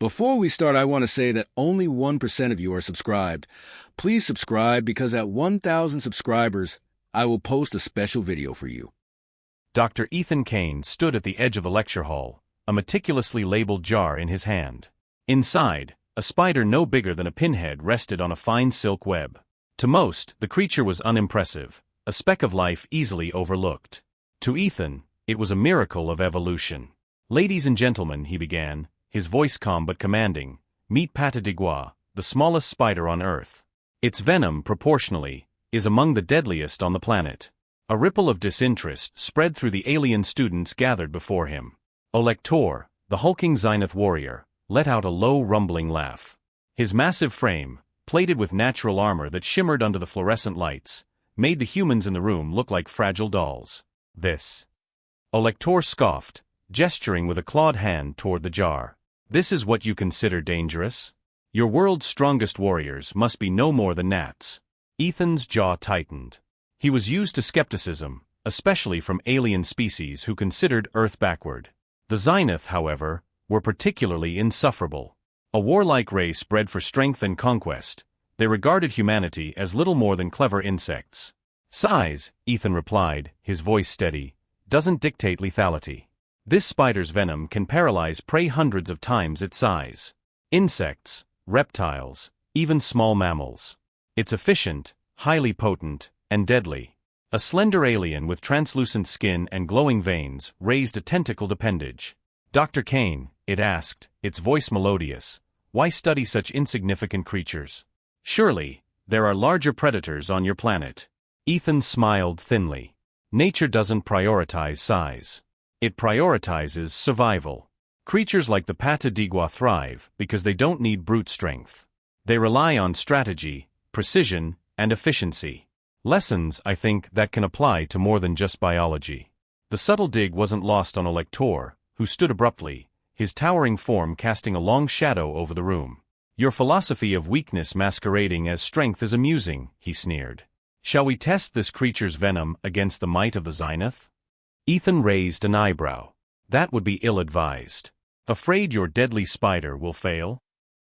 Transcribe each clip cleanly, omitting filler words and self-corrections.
Before we start, I want to say that only 1% of you are subscribed. Please subscribe because at 1,000 subscribers, I will post a special video for you. Dr. Ethan Kane stood at the edge of the lecture hall, a meticulously labeled jar in his hand. Inside, a spider no bigger than a pinhead rested on a fine silk web. To most, the creature was unimpressive, a speck of life easily overlooked. To Ethan, it was a miracle of evolution. "Ladies and gentlemen," he began, his voice calm but commanding, "meet Pata d'Igua, the smallest spider on Earth. Its venom, proportionally, is among the deadliest on the planet." A ripple of disinterest spread through the alien students gathered before him. Olektor, the hulking Zenith warrior, let out a low rumbling laugh. His massive frame, plated with natural armor that shimmered under the fluorescent lights, made the humans in the room look like fragile dolls. "This." Olektor scoffed, gesturing with a clawed hand toward the jar. "This is what you consider dangerous? Your world's strongest warriors must be no more than gnats." Ethan's jaw tightened. He was used to skepticism, especially from alien species who considered Earth backward. The Zenith, however, were particularly insufferable. A warlike race bred for strength and conquest, they regarded humanity as little more than clever insects. "Size," Ethan replied, his voice steady, "doesn't dictate lethality. This spider's venom can paralyze prey hundreds of times its size. Insects, reptiles, even small mammals. It's efficient, highly potent, and deadly." A slender alien with translucent skin and glowing veins raised a tentacled appendage. "Dr. Kane," it asked, its voice melodious, "why study such insignificant creatures? Surely, there are larger predators on your planet." Ethan smiled thinly. "Nature doesn't prioritize size. It prioritizes survival. Creatures like the Pata d'Igua thrive because they don't need brute strength. They rely on strategy, precision, and efficiency. Lessons, I think, that can apply to more than just biology." The subtle dig wasn't lost on Olektor, who stood abruptly, his towering form casting a long shadow over the room. "Your philosophy of weakness masquerading as strength is amusing," he sneered. "Shall we test this creature's venom against the might of the Zenith?" Ethan raised an eyebrow. "That would be ill-advised. Afraid your deadly spider will fail?"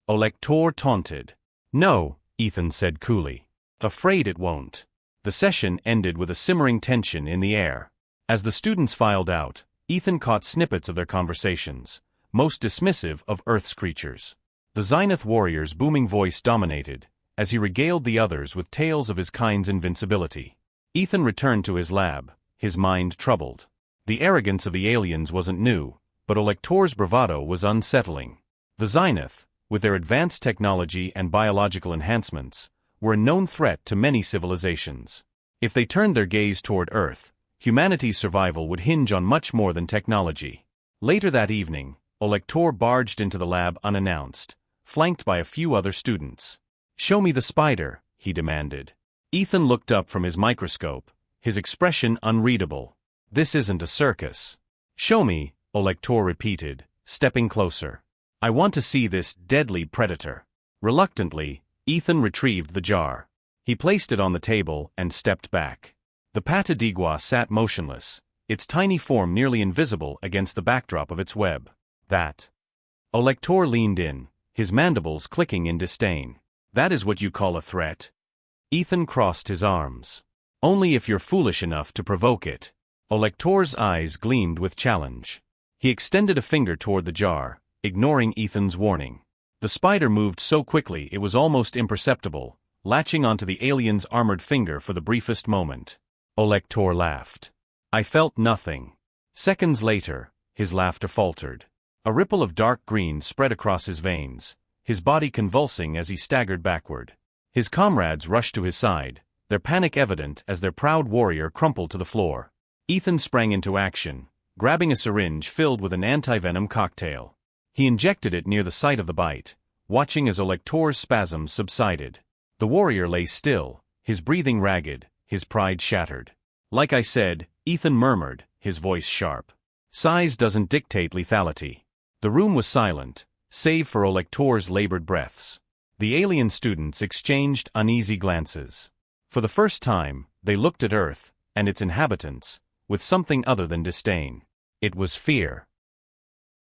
Olektor taunted. "No," Ethan said coolly. "Afraid it won't." The session ended with a simmering tension in the air. As the students filed out, Ethan caught snippets of their conversations, most dismissive of Earth's creatures. The Zenith warrior's booming voice dominated, as he regaled the others with tales of his kind's invincibility. Ethan returned to his lab, his mind troubled. The arrogance of the aliens wasn't new, but Olektor's bravado was unsettling. The Zenith, with their advanced technology and biological enhancements, were a known threat to many civilizations. If they turned their gaze toward Earth, humanity's survival would hinge on much more than technology. Later that evening, Olektor barged into the lab unannounced, flanked by a few other students. "Show me the spider," he demanded. Ethan looked up from his microscope, his expression unreadable. "This isn't a circus." "Show me," Olektor repeated, stepping closer. "I want to see this deadly predator." Reluctantly, Ethan retrieved the jar. He placed it on the table and stepped back. The Pata d'Igua sat motionless, its tiny form nearly invisible against the backdrop of its web. "That." Olektor leaned in, his mandibles clicking in disdain. "That is what you call a threat?" Ethan crossed his arms. "Only if you're foolish enough to provoke it." Olektor's eyes gleamed with challenge. He extended a finger toward the jar, ignoring Ethan's warning. The spider moved so quickly it was almost imperceptible, latching onto the alien's armored finger for the briefest moment. Olektor laughed. "I felt nothing." Seconds later, his laughter faltered. A ripple of dark green spread across his veins, his body convulsing as he staggered backward. His comrades rushed to his side, their panic evident as their proud warrior crumpled to the floor. Ethan sprang into action, grabbing a syringe filled with an antivenom cocktail. He injected it near the site of the bite, watching as Olektor's spasms subsided. The warrior lay still, his breathing ragged, his pride shattered. "Like I said," Ethan murmured, his voice sharp. "Size doesn't dictate lethality." The room was silent, save for Olektor's labored breaths. The alien students exchanged uneasy glances. For the first time, they looked at Earth, and its inhabitants, with something other than disdain. It was fear.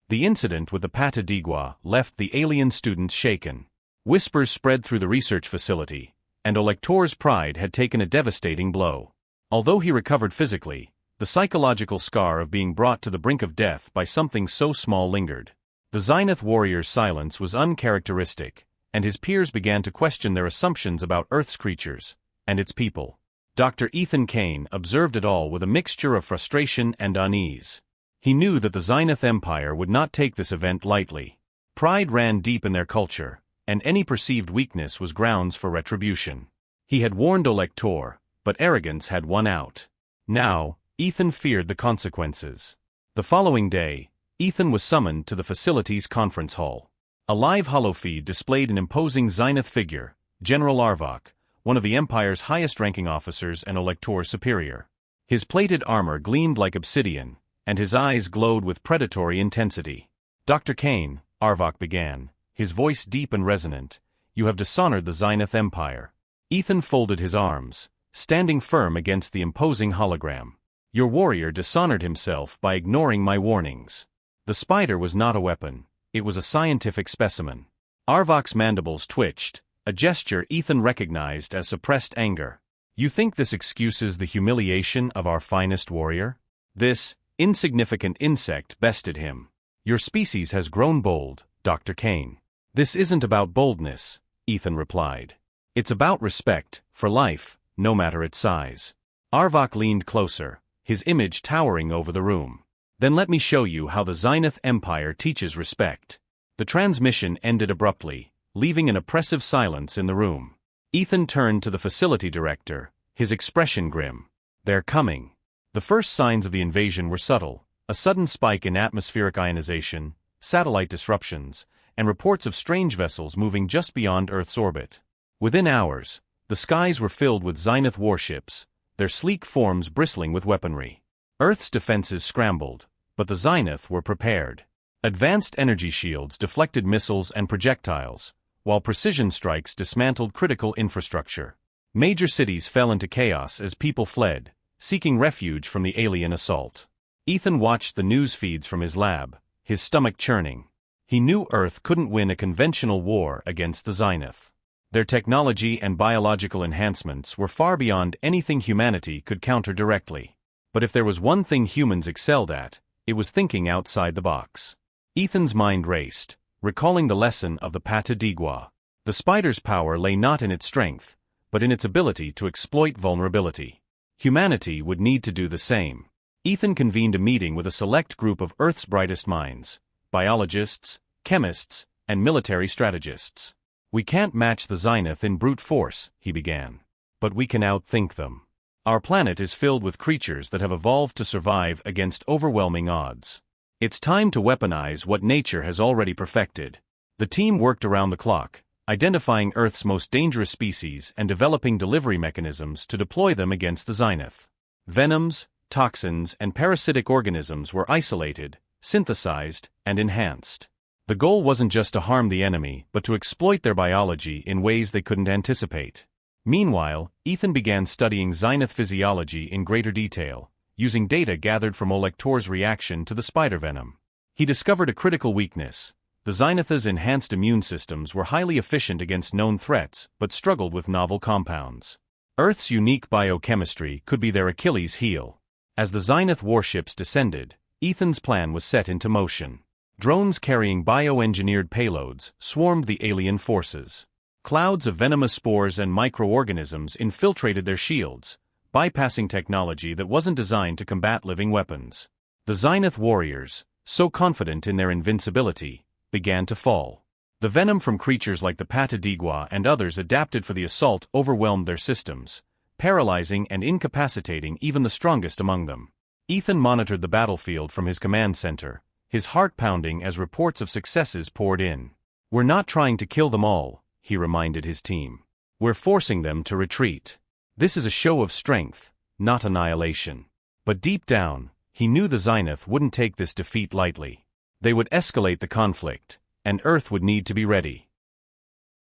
The incident with the Patadigua left the alien students shaken. Whispers spread through the research facility, and Elector's pride had taken a devastating blow. Although he recovered physically, the psychological scar of being brought to the brink of death by something so small lingered. The Zenith warrior's silence was uncharacteristic, and his peers began to question their assumptions about Earth's creatures and its people. Dr. Ethan Kane observed it all with a mixture of frustration and unease. He knew that the Zenith Empire would not take this event lightly. Pride ran deep in their culture, and any perceived weakness was grounds for retribution. He had warned Elector, but arrogance had won out. Now, Ethan feared the consequences. The following day, Ethan was summoned to the facility's conference hall. A live holofeed displayed an imposing Zenith figure, General Arvok, one of the Empire's highest-ranking officers and Elector's superior. His plated armor gleamed like obsidian, and his eyes glowed with predatory intensity. "Dr. Kane," Arvok began, his voice deep and resonant, "you have dishonored the Zenith Empire." Ethan folded his arms, standing firm against the imposing hologram. "Your warrior dishonored himself by ignoring my warnings." The spider was not a weapon, it was a scientific specimen. Arvok's mandibles twitched, a gesture Ethan recognized as suppressed anger. "You think this excuses the humiliation of our finest warrior?" This insignificant insect bested him. "Your species has grown bold, Dr. Kane." "This isn't about boldness," Ethan replied. "It's about respect, for life, no matter its size." Arvok leaned closer, his image towering over the room. "Then let me show you how the Zenith Empire teaches respect." The transmission ended abruptly, leaving an oppressive silence in the room. Ethan turned to the facility director, his expression grim. "They're coming." The first signs of the invasion were subtle, a sudden spike in atmospheric ionization, satellite disruptions, and reports of strange vessels moving just beyond Earth's orbit. Within hours, the skies were filled with Zenith warships, their sleek forms bristling with weaponry. Earth's defenses scrambled, but the Zenith were prepared. Advanced energy shields deflected missiles and projectiles, while precision strikes dismantled critical infrastructure. Major cities fell into chaos as people fled, seeking refuge from the alien assault. Ethan watched the news feeds from his lab, his stomach churning. He knew Earth couldn't win a conventional war against the Zenith. Their technology and biological enhancements were far beyond anything humanity could counter directly. But if there was one thing humans excelled at, it was thinking outside the box. Ethan's mind raced, recalling the lesson of the Patadigua. The spider's power lay not in its strength, but in its ability to exploit vulnerability. Humanity would need to do the same. Ethan convened a meeting with a select group of Earth's brightest minds, biologists, chemists, and military strategists. "We can't match the Zenith in brute force," he began. "But we can outthink them. Our planet is filled with creatures that have evolved to survive against overwhelming odds. It's time to weaponize what nature has already perfected." The team worked around the clock, identifying Earth's most dangerous species and developing delivery mechanisms to deploy them against the Zenith. Venoms, toxins, and parasitic organisms were isolated, synthesized, and enhanced. The goal wasn't just to harm the enemy, but to exploit their biology in ways they couldn't anticipate. Meanwhile, Ethan began studying Zenith physiology in greater detail, using data gathered from Elector's reaction to the spider venom. He discovered a critical weakness. The Zenith's enhanced immune systems were highly efficient against known threats, but struggled with novel compounds. Earth's unique biochemistry could be their Achilles heel. As the Zenith warships descended, Ethan's plan was set into motion. Drones carrying bioengineered payloads swarmed the alien forces. Clouds of venomous spores and microorganisms infiltrated their shields, bypassing technology that wasn't designed to combat living weapons. The Zenith warriors, so confident in their invincibility, began to fall. The venom from creatures like the Patadigua and others adapted for the assault overwhelmed their systems, paralyzing and incapacitating even the strongest among them. Ethan monitored the battlefield from his command center, his heart pounding as reports of successes poured in. "We're not trying to kill them all," he reminded his team. "We're forcing them to retreat. This is a show of strength, not annihilation." But deep down, he knew the Zenith wouldn't take this defeat lightly. They would escalate the conflict, and Earth would need to be ready.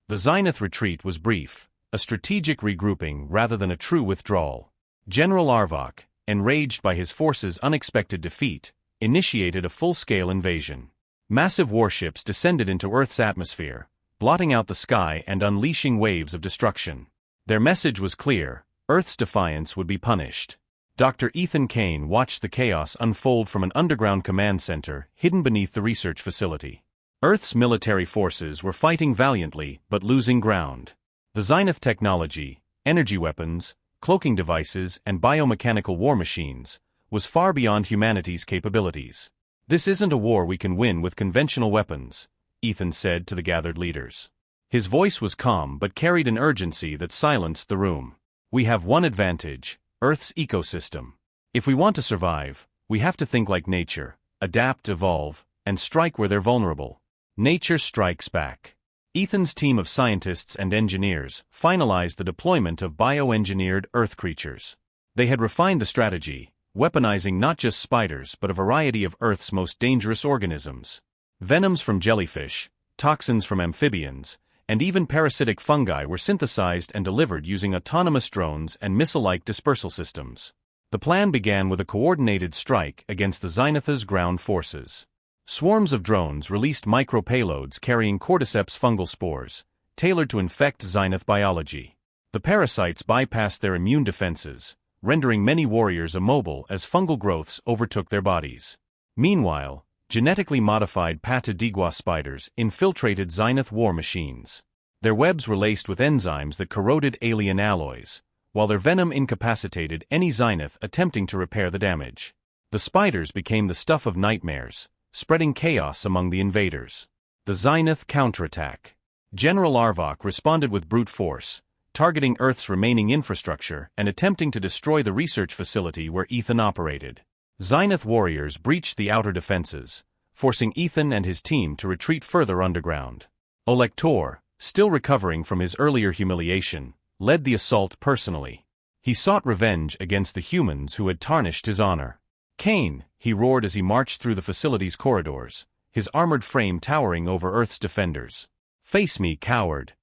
The Zenith retreat was brief, a strategic regrouping rather than a true withdrawal. General Arvok, enraged by his force's unexpected defeat, initiated a full-scale invasion. Massive warships descended into Earth's atmosphere, blotting out the sky and unleashing waves of destruction. Their message was clear: Earth's defiance would be punished. Dr. Ethan Kane watched the chaos unfold from an underground command center hidden beneath the research facility. Earth's military forces were fighting valiantly but losing ground. The Zenith technology, energy weapons, cloaking devices, and biomechanical war machines was far beyond humanity's capabilities. "This isn't a war we can win with conventional weapons," Ethan said to the gathered leaders. His voice was calm but carried an urgency that silenced the room. "We have one advantage: Earth's ecosystem. If we want to survive, we have to think like nature, adapt, evolve, and strike where they're vulnerable. Nature strikes back." Ethan's team of scientists and engineers finalized the deployment of bioengineered Earth creatures. They had refined the strategy, weaponizing not just spiders but a variety of Earth's most dangerous organisms. Venoms from jellyfish, toxins from amphibians, and even parasitic fungi were synthesized and delivered using autonomous drones and missile-like dispersal systems. The plan began with a coordinated strike against the Zenith's ground forces. Swarms of drones released micro-payloads carrying cordyceps fungal spores, tailored to infect Zenith biology. The parasites bypassed their immune defenses, rendering many warriors immobile as fungal growths overtook their bodies. Meanwhile, genetically modified Pata Digua spiders infiltrated Zenith war machines. Their webs were laced with enzymes that corroded alien alloys, while their venom incapacitated any Zenith attempting to repair the damage. The spiders became the stuff of nightmares, spreading chaos among the invaders. The Zenith counterattack. General Arvok responded with brute force, targeting Earth's remaining infrastructure and attempting to destroy the research facility where Ethan operated. Zenith warriors breached the outer defenses, forcing Ethan and his team to retreat further underground. Olektor, still recovering from his earlier humiliation, led the assault personally. He sought revenge against the humans who had tarnished his honor. "Kane," he roared as he marched through the facility's corridors, his armored frame towering over Earth's defenders. "Face me, coward."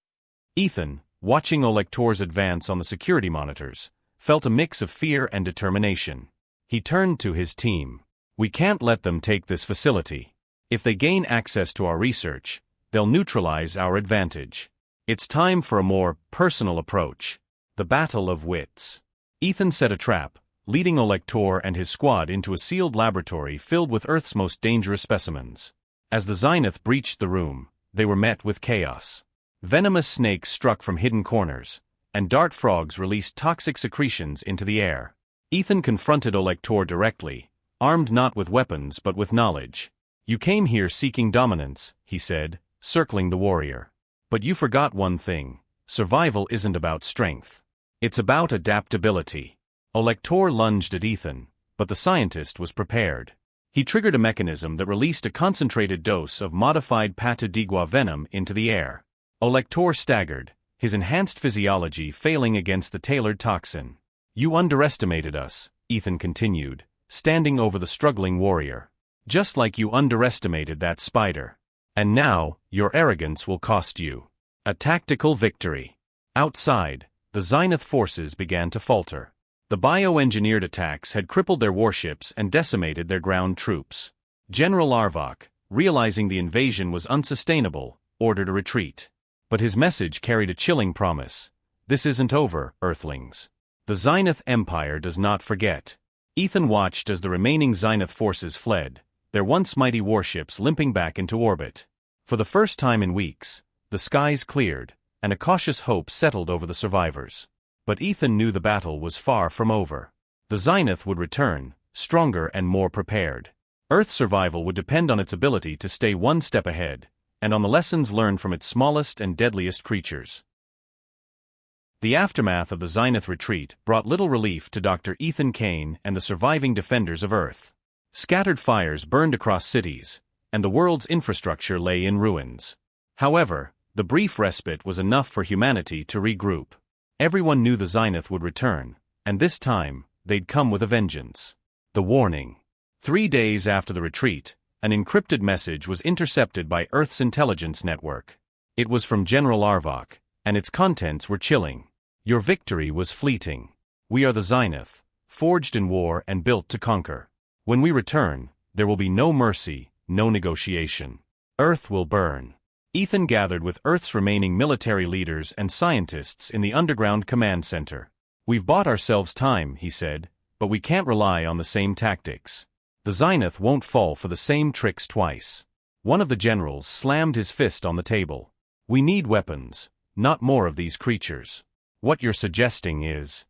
Ethan, watching Olektor's advance on the security monitors, felt a mix of fear and determination. He turned to his team. "We can't let them take this facility. If they gain access to our research, they'll neutralize our advantage. It's time for a more personal approach. The battle of wits." Ethan set a trap, leading Olektor and his squad into a sealed laboratory filled with Earth's most dangerous specimens. As the Zenith breached the room, they were met with chaos. Venomous snakes struck from hidden corners, and dart frogs released toxic secretions into the air. Ethan confronted Olektor directly, armed not with weapons but with knowledge. "You came here seeking dominance," he said, circling the warrior. "But you forgot one thing: survival isn't about strength. It's about adaptability." Olektor lunged at Ethan, but the scientist was prepared. He triggered a mechanism that released a concentrated dose of modified Pata Digua venom into the air. Olektor staggered, his enhanced physiology failing against the tailored toxin. "You underestimated us," Ethan continued, standing over the struggling warrior. "Just like you underestimated that spider. And now, your arrogance will cost you." A tactical victory. Outside, the Zenith forces began to falter. The bioengineered attacks had crippled their warships and decimated their ground troops. General Arvok, realizing the invasion was unsustainable, ordered a retreat. But his message carried a chilling promise: "This isn't over, Earthlings. The Zenith Empire does not forget." Ethan watched as the remaining Zenith forces fled, their once mighty warships limping back into orbit. For the first time in weeks, the skies cleared, and a cautious hope settled over the survivors. But Ethan knew the battle was far from over. The Zenith would return, stronger and more prepared. Earth's survival would depend on its ability to stay one step ahead, and on the lessons learned from its smallest and deadliest creatures. The aftermath of the Zenith retreat brought little relief to Dr. Ethan Kane and the surviving defenders of Earth. Scattered fires burned across cities, and the world's infrastructure lay in ruins. However, the brief respite was enough for humanity to regroup. Everyone knew the Zenith would return, and this time, they'd come with a vengeance. The warning. 3 days after the retreat, an encrypted message was intercepted by Earth's intelligence network. It was from General Arvok, and its contents were chilling. "Your victory was fleeting. We are the Zenith, forged in war and built to conquer. When we return, there will be no mercy, no negotiation. Earth will burn. Ethan gathered with Earth's remaining military leaders and scientists in the underground command center. "We've bought ourselves time," he said, "but we can't rely on the same tactics. The Zenith won't fall for the same tricks twice." One of the generals slammed his fist on the table. "We need weapons, not more of these creatures. What you're suggesting is—"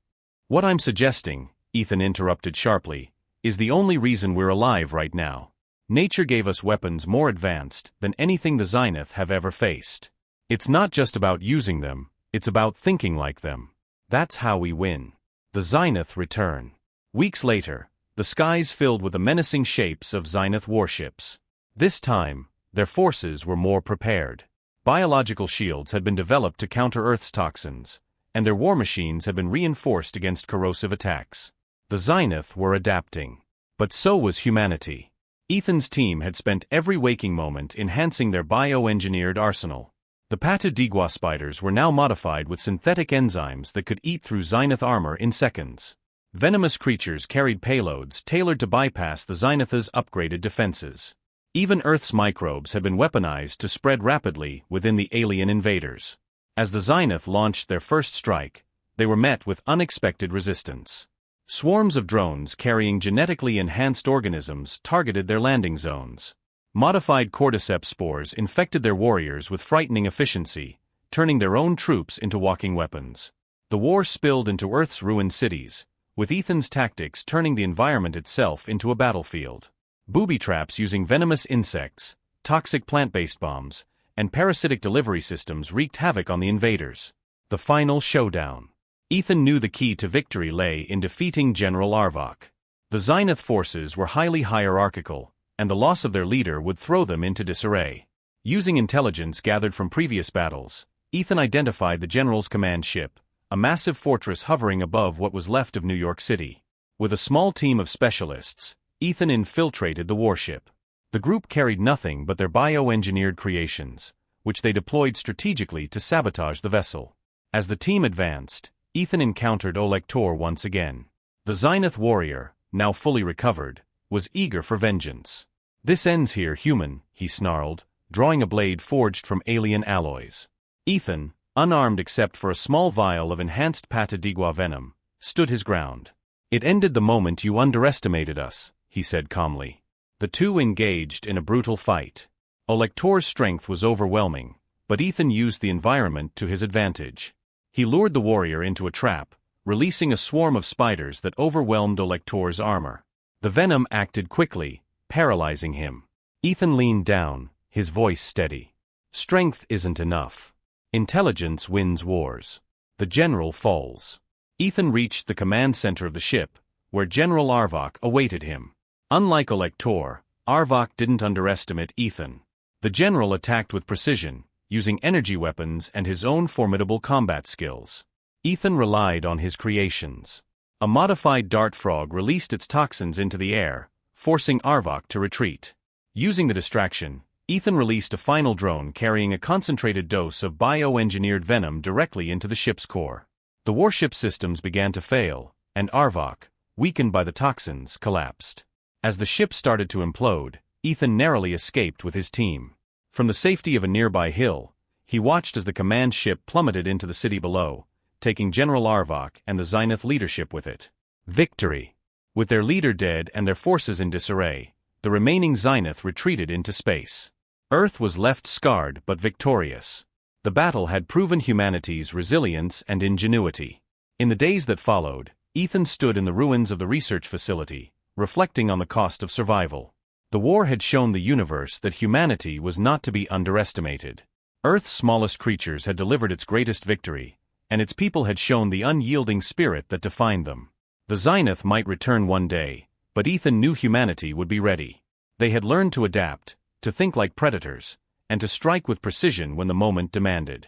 "What I'm suggesting," Ethan interrupted sharply, "is the only reason we're alive right now. Nature gave us weapons more advanced than anything the Zenith have ever faced. It's not just about using them, it's about thinking like them. That's how we win." The Zenith return. Weeks later, the skies filled with the menacing shapes of Zenith warships. This time, their forces were more prepared. Biological shields had been developed to counter Earth's toxins, and their war machines had been reinforced against corrosive attacks. The Zenith were adapting. But so was humanity. Ethan's team had spent every waking moment enhancing their bioengineered arsenal. The Pata Digua spiders were now modified with synthetic enzymes that could eat through Zenith armor in seconds. Venomous creatures carried payloads tailored to bypass the Zenith's upgraded defenses. Even Earth's microbes had been weaponized to spread rapidly within the alien invaders. As the Zenith launched their first strike, they were met with unexpected resistance. Swarms of drones carrying genetically enhanced organisms targeted their landing zones. Modified cordyceps spores infected their warriors with frightening efficiency, turning their own troops into walking weapons. The war spilled into Earth's ruined cities, with Ethan's tactics turning the environment itself into a battlefield. Booby traps using venomous insects, toxic plant-based bombs, and parasitic delivery systems wreaked havoc on the invaders. The final showdown. Ethan knew the key to victory lay in defeating General Arvok. The Zenith forces were highly hierarchical, and the loss of their leader would throw them into disarray. Using intelligence gathered from previous battles, Ethan identified the general's command ship, a massive fortress hovering above what was left of New York City. With a small team of specialists, Ethan infiltrated the warship. The group carried nothing but their bioengineered creations, which they deployed strategically to sabotage the vessel. As the team advanced, Ethan encountered Olektor once again. The Zenith warrior, now fully recovered, was eager for vengeance. "This ends here, human," he snarled, drawing a blade forged from alien alloys. Ethan, unarmed except for a small vial of enhanced Pata Digua venom, stood his ground. "It ended the moment you underestimated us," he said calmly. The two engaged in a brutal fight. Olektor's strength was overwhelming, but Ethan used the environment to his advantage. He lured the warrior into a trap, releasing a swarm of spiders that overwhelmed Olektor's armor. The venom acted quickly, paralyzing him. Ethan leaned down, his voice steady. "Strength isn't enough. Intelligence wins wars." The general falls. Ethan reached the command center of the ship, where General Arvok awaited him. Unlike Olektor, Arvok didn't underestimate Ethan. The general attacked with precision, using energy weapons and his own formidable combat skills. Ethan relied on his creations. A modified dart frog released its toxins into the air, forcing Arvok to retreat. Using the distraction, Ethan released a final drone carrying a concentrated dose of bioengineered venom directly into the ship's core. The warship systems began to fail, and Arvok, weakened by the toxins, collapsed. As the ship started to implode, Ethan narrowly escaped with his team. From the safety of a nearby hill, he watched as the command ship plummeted into the city below, taking General Arvok and the Zenith leadership with it. Victory! With their leader dead and their forces in disarray, the remaining Zenith retreated into space. Earth was left scarred but victorious. The battle had proven humanity's resilience and ingenuity. In the days that followed, Ethan stood in the ruins of the research facility, reflecting on the cost of survival. The war had shown the universe that humanity was not to be underestimated. Earth's smallest creatures had delivered its greatest victory, and its people had shown the unyielding spirit that defined them. The Zenith might return one day, but Ethan knew humanity would be ready. They had learned to adapt, to think like predators, and to strike with precision when the moment demanded.